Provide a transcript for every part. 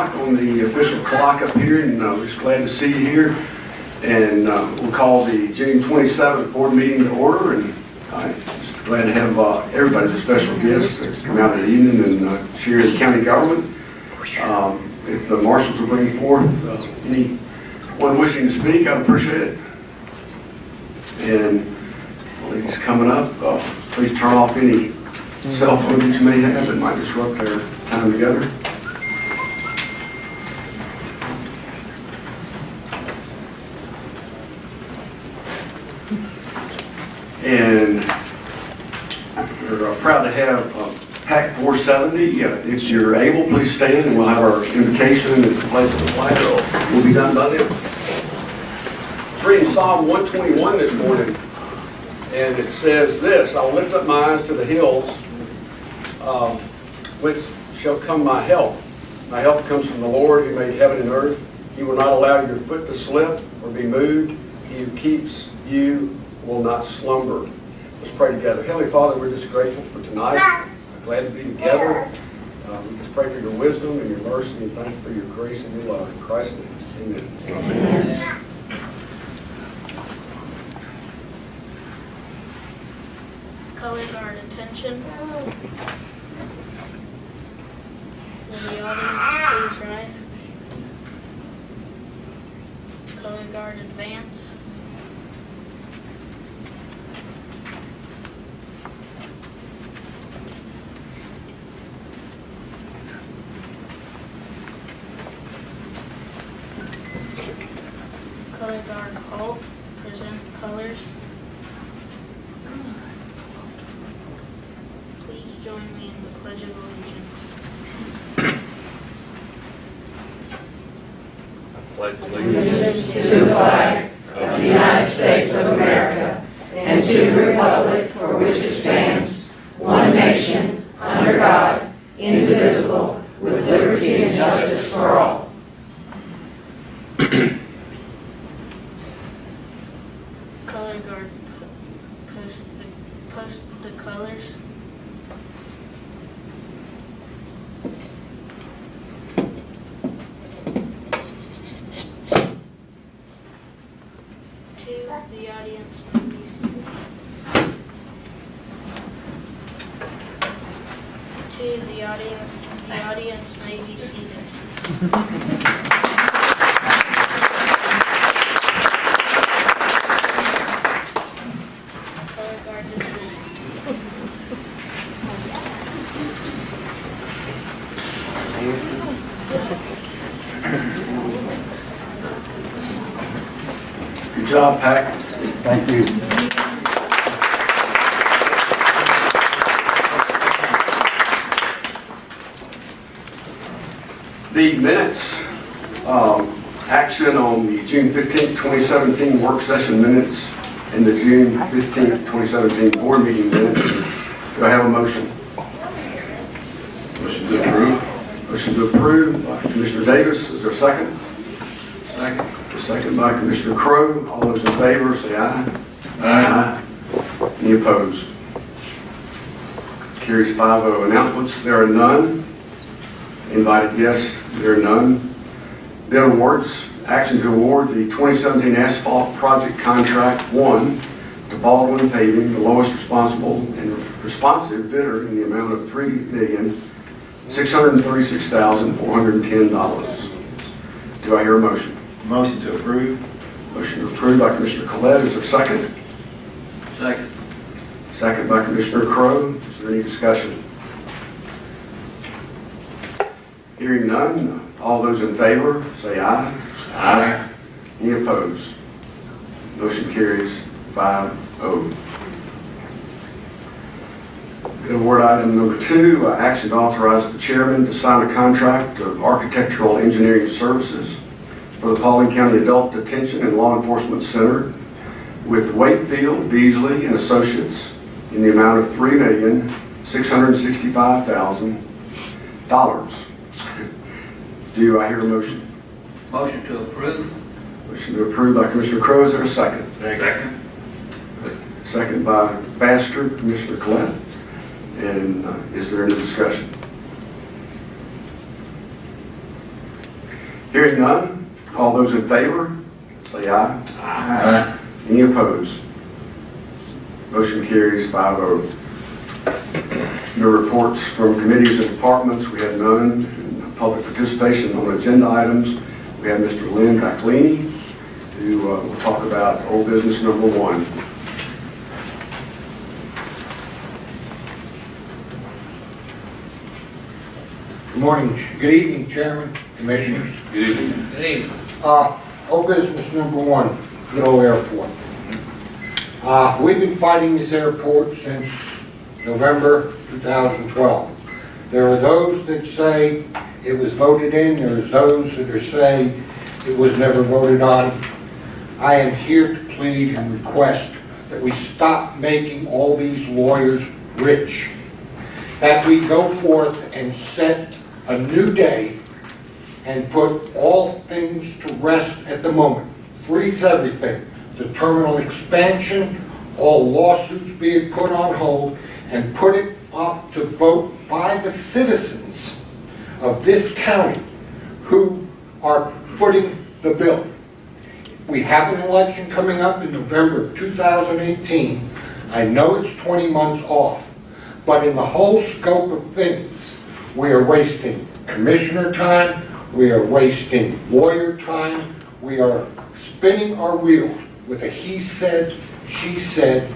o'clock on the official clock up here, and we're just glad to see you here. And we'll call the June 27th board meeting to order, and I'm just glad to have everybody as a special guest to come out in the evening and share the county government. If the marshals will bring forth anyone wishing to speak, I'd appreciate it. And while he's coming up, please turn off any cell phone that you may have that might disrupt our time together. And we're proud to have PAC 470. If you're able, please stand, and we'll have our invocation and the pledge of the flag will be done by them. It's reading Psalm 121 this morning, and it says this: I will lift up my eyes to the hills, whence shall come my help. My help comes from the Lord who made heaven and earth. He will not allow your foot to slip or be moved. He who keeps you will not slumber. Let's pray together. Heavenly Father, we're just grateful for tonight. We're glad to be together. We just pray for your wisdom and your mercy, and thank you for your grace and your love. In Christ's name, amen. Amen. Color guard attention. Will the audience please rise? Color guard advance. Color guard halt. Present colors. Please join me in the Pledge of Allegiance. Pledge allegiance to the flag of the United States of America and to the republic for which it stands, one nation, under God, indivisible, with liberty and justice for all. Color guard post the colors. The audience may be seated. The audience may be seated. Color guard dismissed. Good job, PAC. Thank you. The minutes, action on the June 15th, 2017 work session minutes and the June 15th, 2017 board meeting minutes. Do I have a motion? Motion to approve. Motion to approve by Commissioner Davis. Is there a second? Second. Second by Commissioner Crowe. All those in favor say aye. Aye. Any opposed? Carries 5-0. Announcements, there are none. Invited guests, there are none. Bid awards, action to award the 2017 asphalt project contract 1 to Baldwin Paving, the lowest responsive bidder in the amount of $3,636,410. Do I hear a motion? Motion to approve. Motion to approve by Commissioner Collette. Is there a second? Second. Second by Commissioner Crowe. Is there any discussion? Hearing none, all those in favor say aye. Aye. Any opposed? Motion carries 5-0. Award item number 2, action to authorize the chairman to sign a contract of architectural engineering services for the Paulding County Adult Detention and Law Enforcement Center with Wakefield, Beasley and Associates in the amount of $3,665,000. Do I hear a motion? Motion to approve. Motion to approve by Commissioner Crowe. Is there a second? Second. Second by Faster, Commissioner Collette. And is there any discussion? Hearing none, all those in favor, say aye. Aye. Any opposed? Motion carries 5-0. Your reports from committees and departments, we have none. Public participation on agenda items, we have Mr. Lynn Baclini, who will talk about old business number 1. Good morning, good evening, Chairman, Commissioners. Good evening. Good evening. Old business number 1, Little Airport. We've been fighting this airport since November 2012. There are those that say it was voted in, there's those that are saying it was never voted on. I am here to plead and request that we stop making all these lawyers rich. That we go forth and set a new day and put all things to rest at the moment. Freeze everything. The terminal expansion, all lawsuits be put on hold, and put it up to vote by the citizens of this county who are footing the bill. We have an election coming up in November of 2018. I know it's 20 months off, but in the whole scope of things, we are wasting commissioner time, we are wasting lawyer time, we are spinning our wheels with a he said, she said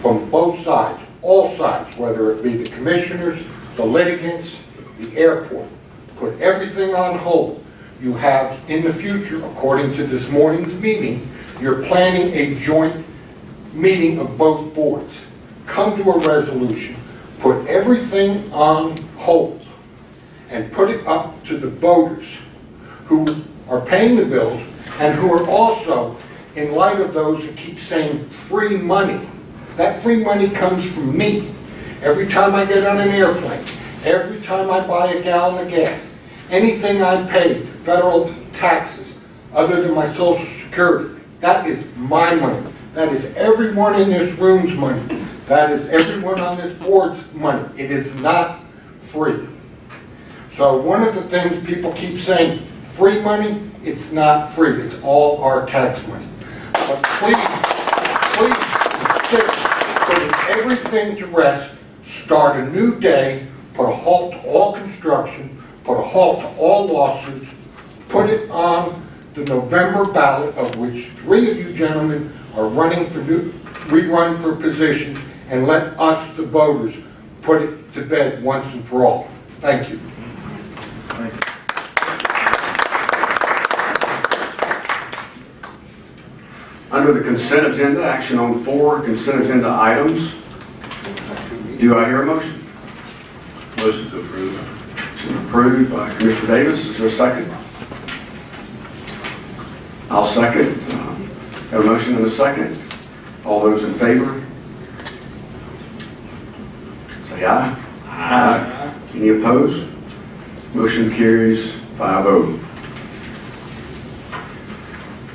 from both sides, all sides, whether it be the commissioners, the litigants, the airport. Put everything on hold. You have in the future, according to this morning's meeting, you're planning a joint meeting of both boards. Come to a resolution, put everything on hold, and put it up to the voters who are paying the bills and who are also, in light of those who keep saying free money. That free money comes from me. Every time I get on an airplane, every time I buy a gallon of gas, anything I pay, federal taxes, other than my Social Security, that is my money. That is everyone in this room's money. That is everyone on this board's money. It is not free. So one of the things people keep saying, free money, it's not free. It's all our tax money. But please consider putting everything to rest, start a new day, put a halt to all construction, put a halt to all lawsuits, put it on the November ballot, of which 3 of you gentlemen are running for rerun for positions, and let us, the voters, put it to bed once and for all. Thank you. Thank you. Under the consent agenda, action on 4 consent agenda items. Do I hear a motion? Motion to approve. Motion approved by Commissioner Davis. Is there a second? I'll second. Have a motion and a second. All those in favor? Say aye. Aye. Any opposed? Motion carries 5-0.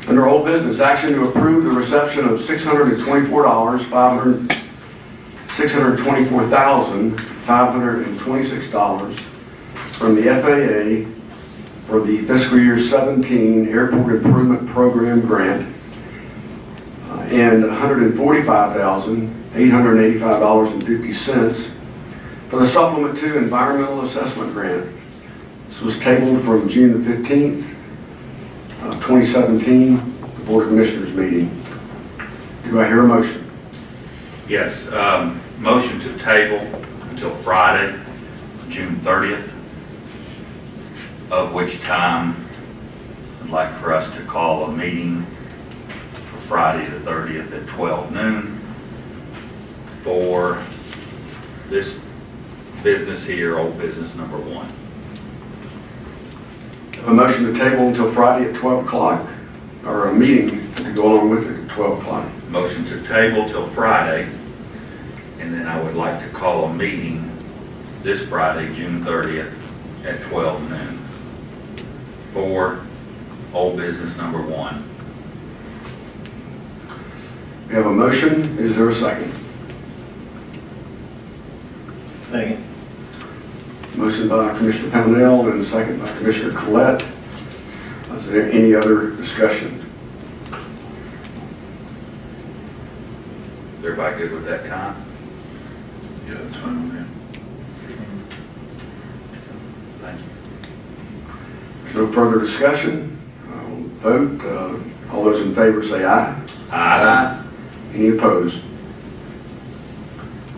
Under old business, action to approve the reception of $624,526 from the FAA for the fiscal year 17 Airport Improvement Program grant and $145,885.50 for the Supplement 2 Environmental Assessment Grant. This was tabled from June the 15th, 2017, the Board of Commissioners meeting. Do I hear a motion? Yes, motion to table until Friday, June 30th, of which time I'd like for us to call a meeting for Friday the 30th at 12 noon for this business here, old business number 1. A motion to table until Friday at 12 o'clock, or a meeting to go along with it at 12 o'clock. Motion to table till Friday, and then I would like to call a meeting this Friday, June 30th at 12 noon for old business number 1. We have a motion. Is there a second? Second. Motion by Commissioner Poundell and a second by Commissioner Collette. Is there any other discussion? Is everybody good with that time? Yeah, that's fine with me. Thank you. There's no further discussion. Vote. All those in favor say aye. Aye. Any opposed?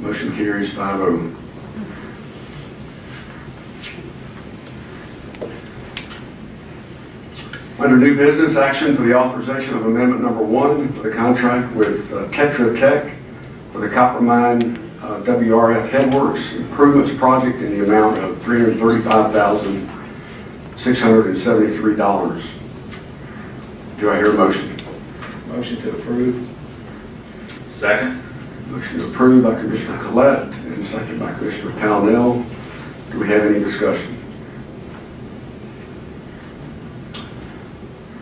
Motion carries 5-0. Under new business, action for the authorization of amendment number 1 for the contract with Tetra Tech for the copper mine WRF Headworks Improvements Project in the amount of $335,673. Do I hear a motion? Motion to approve. Second? Motion approved by Commissioner Collette and second by Commissioner Pownell. Do we have any discussion?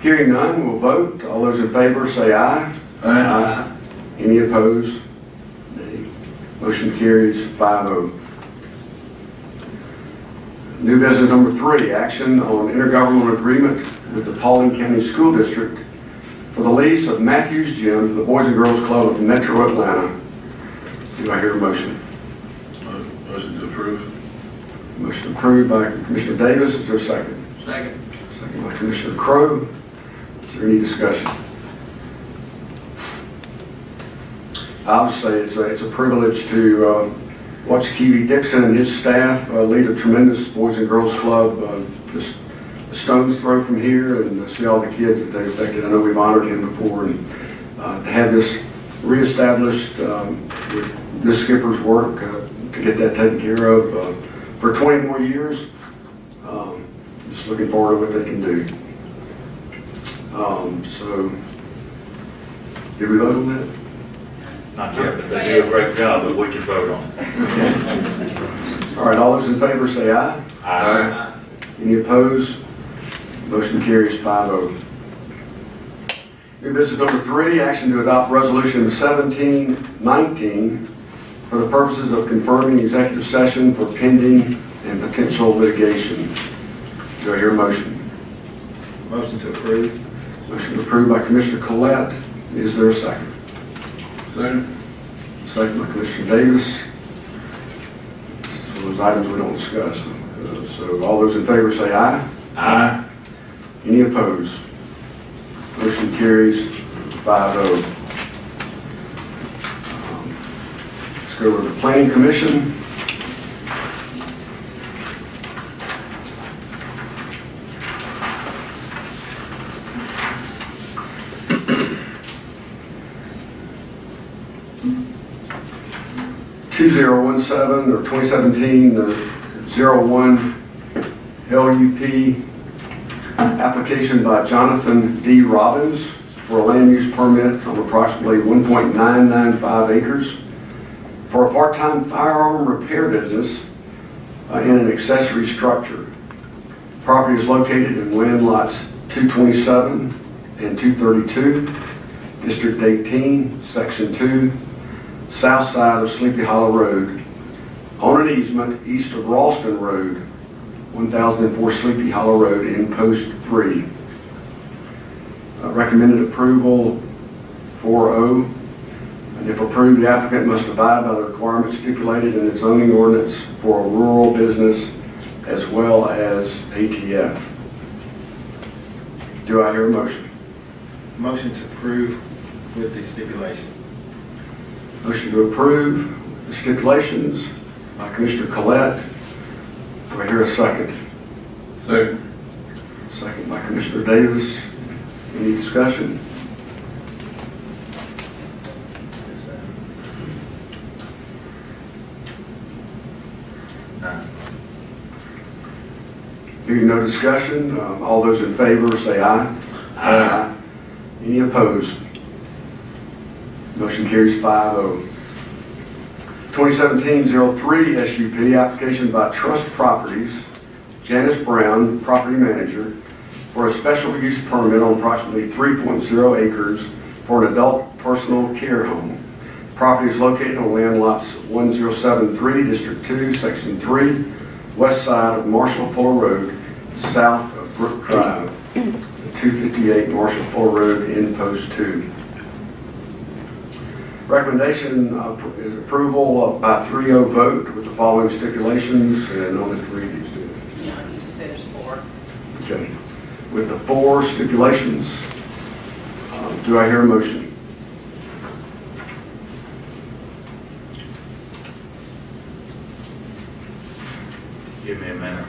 Hearing none, we'll vote. All those in favor say aye. Aye. Any opposed? Nay. Motion carries 5-0. New business number 3, action on intergovernmental agreement with the Paulding County School District for the lease of Matthews Gym for the Boys and Girls Club of Metro Atlanta. Do I hear a motion? Motion to approve. Motion approved by Commissioner Davis. Is there a second? Second. Second by Commissioner Crowe. Is there any discussion? I'll just say it's a privilege to watch Kiwi Dixon and his staff lead a tremendous Boys and Girls Club. Just a stone's throw from here, and see all the kids that they've affected. I know we've honored him before, and to have this reestablished with Ms. Skipper's work to get that taken care of for 20 more years. Just looking forward to what they can do. So, did we vote on that? Not yet, but they do a great job, but we can vote on it. All right, all those in favor say aye. Aye. Any opposed? Motion carries 5-0. New business number 3, action to adopt resolution 1719 for the purposes of confirming executive session for pending and potential litigation. Do I hear a motion? Motion to approve. Motion approved by Commissioner Collette. Is there a second? Second. Second by Commissioner Davis. So those items we don't discuss. So all those in favor say aye. Aye. Any opposed? Motion carries 5-0. Let's go over to the Planning Commission. (2017) or 2017-01 LUP application by Jonathan D. Robbins for a land use permit on approximately 1.995 acres for a part-time firearm repair business in an accessory structure. Property is located in land lots 227 and 232, District 18, Section 2, south side of Sleepy Hollow Road, on an easement east of Ralston Road, 1004 Sleepy Hollow Road in Post 3. Recommended approval 4-0. And if approved, the applicant must abide by the requirements stipulated in the zoning ordinance for a rural business as well as ATF. Do I hear a motion? Motion to approve with the stipulation. Motion to approve the stipulations by Commissioner Collette. Do I hear a second? Second. Second by Commissioner Davis. Any discussion? No. Hearing no discussion, all those in favor say aye. Aye. Any opposed? Motion carries 5-0. 2017-03 SUP application by Trust Properties, Janice Brown, property manager, for a special use permit on approximately 3.0 acres for an adult personal care home. Property is located on land lots 1073, District 2, Section 3, west side of Marshall Fuller Road, south of Brook Drive, 258 Marshall Ford Road in Post 2. Recommendation is approval by 3-0 vote with the following stipulations, and I'll have to read these to you. No, you just said there's 4. Okay. With the 4 stipulations, do I hear a motion? Give me a minute.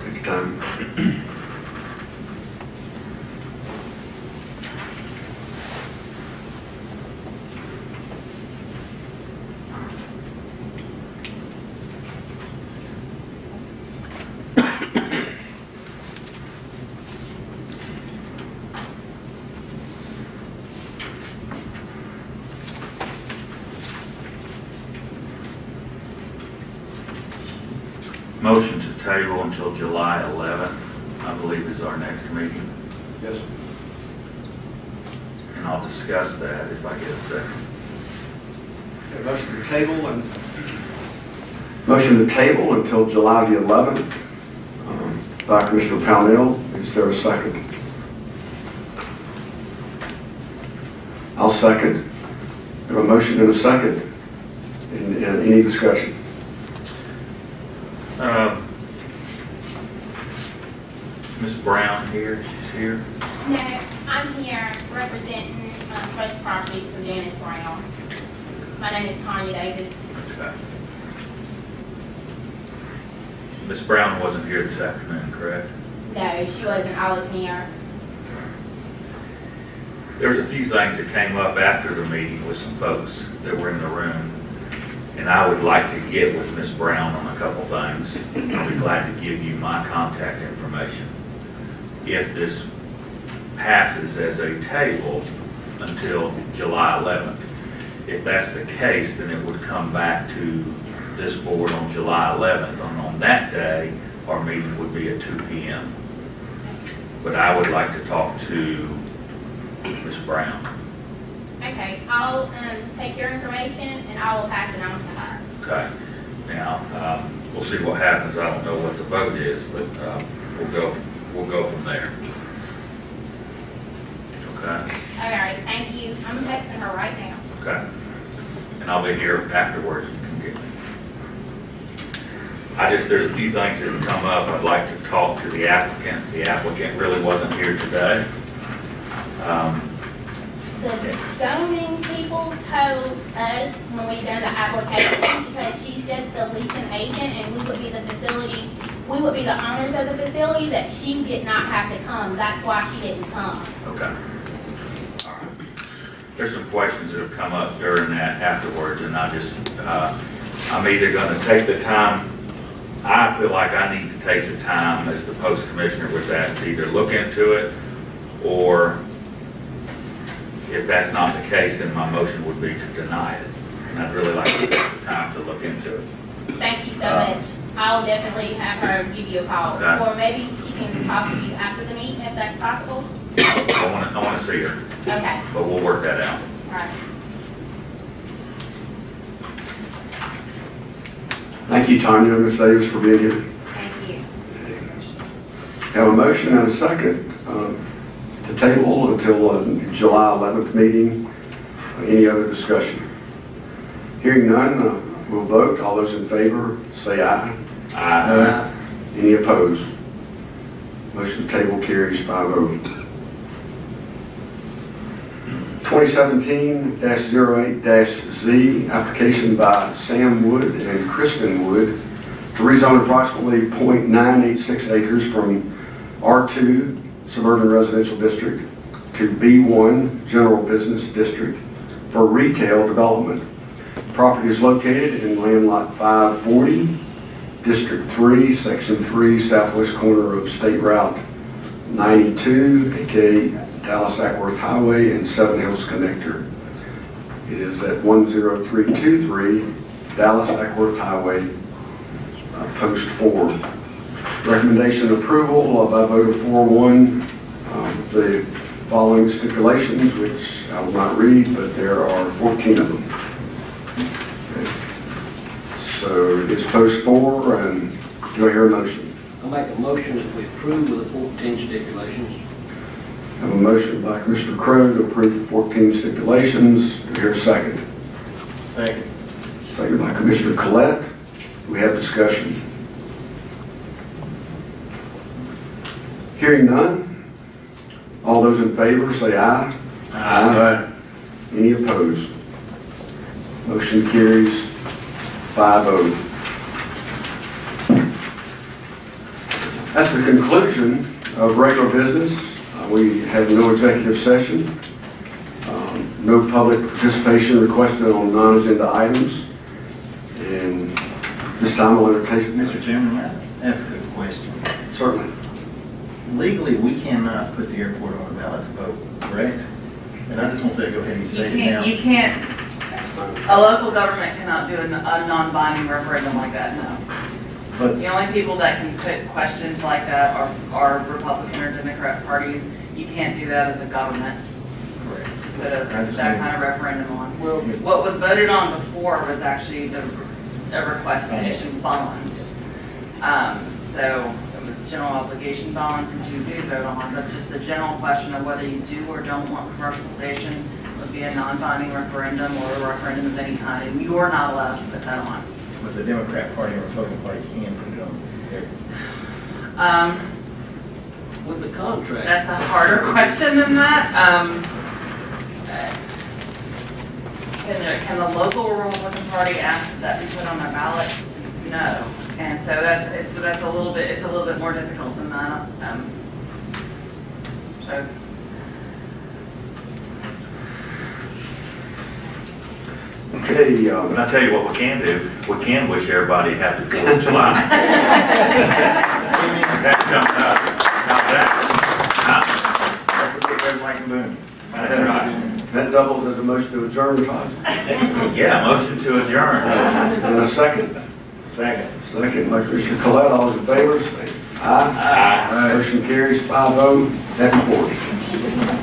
Take your time. Motion to table until July 11th, I believe is our next meeting. Yes. And I'll discuss that if I get a second. Motion to table and Motion to table until July the 11th by Commissioner Pownell. Is there a second? I'll second. We have a motion and a second. And any discussion? Ms. Brown here, she's here. No, I'm here representing both properties for Janice Brown. My name is Tanya Davis. Okay. Ms. Brown wasn't here this afternoon, correct? No, she wasn't. I was here. There was a few things that came up after the meeting with some folks that were in the room, and I would like to get with Ms. Brown on a couple things. I'll be glad to give you my contact information. If this passes as a table until July 11th, if that's the case, then it would come back to this board on July 11th. And on that day, our meeting would be at 2 p.m. But I would like to talk to Ms. Brown. Okay, I'll take your information and I will pass it on to her. Okay. Now, we'll see what happens. I don't know what the vote is, but we'll go from there. Okay. All right, thank you. I'm texting her right now. Okay. And I'll be here afterwards. You can get me. There's a few things that have come up. I'd like to talk to the applicant. The applicant really wasn't here today. The zoning people told us when we done the application, because she's just the leasing agent and we would be the facility, we would be the owners of the facility, that she did not have to come. That's why she didn't come. Okay. All right. There's some questions that have come up during that afterwards, and I'm either going to take the time. I feel like I need to take the time as the post commissioner with that to either look into it, or if that's not the case, then my motion would be to deny it. And I'd really like to take the time to look into it. Thank you so much. I'll definitely have her give you a call. Okay. Or maybe she can talk to you after the meeting if that's possible. I want to see her, Okay, but we'll work that out. all right. Thank you, Tanya and Ms. Davis, for being here. Thank you. Have a motion and a second to table until July 11th meeting. Any other discussion? Hearing none, we'll vote. All those in favor, say aye. Aye. Any opposed? Motion to table carries 5-0. 2017-08-Z, application by Sam Wood and Kristen Wood to rezone approximately .986 acres from R2 Suburban Residential District to B1 General Business District for retail development. The property is located in land lot 540, District 3, Section 3, southwest corner of State Route 92, aka Dallas-Ackworth Highway and Seven Hills Connector. It is at 10323 Dallas-Ackworth Highway, Post 4. Recommendation approval by vote of 4-1. The following stipulations, which I will not read, but there are 14 of them. Okay. So it's Post 4, and do I hear a motion? I'll make a motion that we approve with the 14 stipulations. I have a motion by Commissioner Crowe to approve the 14 stipulations. Do I hear a second? Second. Second by Commissioner Collette. We have discussion. Hearing none. All those in favor say aye. Aye. Any opposed? Motion carries 5-0. That's the conclusion of regular business. We have no executive session. No public participation requested on non-agenda items. And this time I'll entertain. Mr. Chairman, that's a good question. Certainly. Legally, we cannot put the airport on the ballot to vote, correct? And I just want to go ahead and You state it now. can't, a local government cannot do a non-binding referendum like that, no. But The only people that can put questions like that are Republican or Democrat parties. You can't do that as a government, correct. to put I just that wanted- kind of referendum on. What was voted on before was actually a request to issue bonds. So it was general obligation bonds, which you do vote on. That's just the general question of whether you do or don't want commercialization would be a non-binding referendum or a referendum of any kind, and you are not allowed to put that on. But the Democrat Party and Republican Party can put it on there. With the contract. That's a harder question than that. Can the local Republican Party ask that that be put on their ballot? No. And so that's a little bit more difficult than that. So. Okay, But I tell you what we can do, we can wish everybody happy 4th of July. That's coming up. How's that? Don't forget Red, White, and Boone. That's right. that doubles as a motion to adjourn, Todd. Yeah, motion to adjourn. And a second. Second. Second by Commissioner Collette. All those in favor say aye. Aye. Motion carries 5-0. Happy 4th.